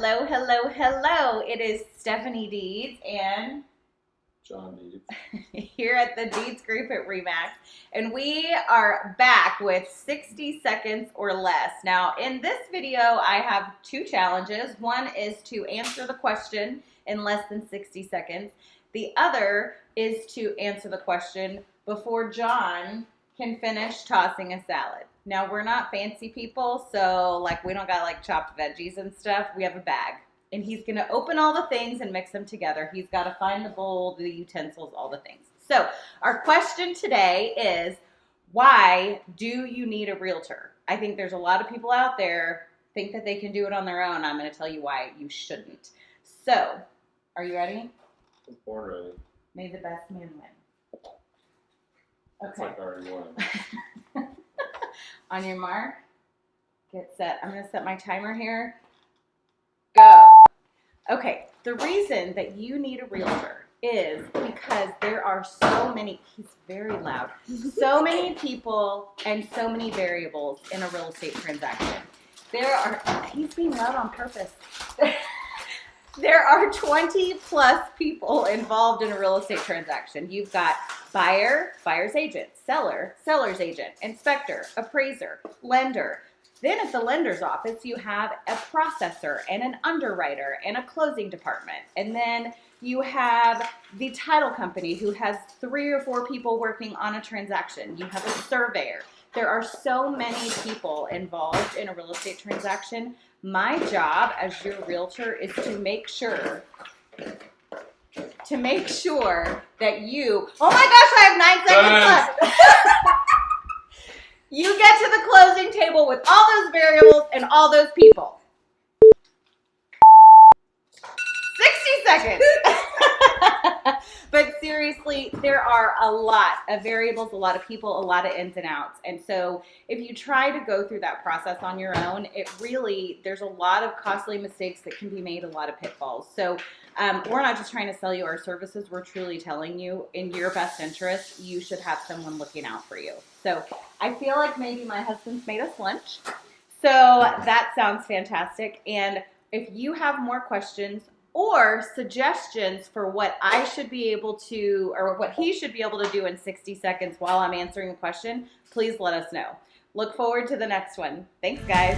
Hello, hello, hello. It is Stephanie Deeds and John Deeds. here at the Deeds Group at Remax. And we are back with 60 seconds or less. Now, in this video, I have two challenges. One is to answer the question in less than 60 seconds. The other is to answer the question before John can finish tossing a salad. Now, we're not fancy people, so we don't got chopped veggies and stuff. We have a bag. And he's going to open all the things and mix them together. He's got to find the bowl, the utensils, all the things. So our question today is, why do you need a realtor? I think there's a lot of people out there think that they can do it on their own. I'm going to tell you why you shouldn't. So, are you ready? I'm born ready. May the best man win. That's Okay. like I already won. On your mark, get set. I'm going to set my timer here. Go. Okay, the reason that you need a realtor is because there are so many, he's very loud, so many people and so many variables in a real estate transaction. He's being loud on purpose. There are 20 plus people involved in a real estate transaction. You've got buyer, buyer's agent, seller, seller's agent, inspector, appraiser, lender. Then at the lender's office, you have a processor and an underwriter and a closing department. And then you have the title company who has 3 or 4 people working on a transaction. You have a surveyor. There are so many people involved in a real estate transaction. My job as your realtor is to make sure that you, oh my gosh, I have 9 seconds left. You get to the closing table with all those variables and all those people. 60 seconds. But seriously, there are a lot of variables, a lot of people, a lot of ins and outs. And so if you try to go through that process on your own, there's a lot of costly mistakes that can be made, a lot of pitfalls. So we're not just trying to sell you our services. We're truly telling you, in your best interest, you should have someone looking out for you. So I feel like maybe my husband's made us lunch. So that sounds fantastic. And if you have more questions or suggestions for what I should be able to, or what he should be able to do in 60 seconds while I'm answering a question, please let us know. Look forward to the next one. Thanks, guys.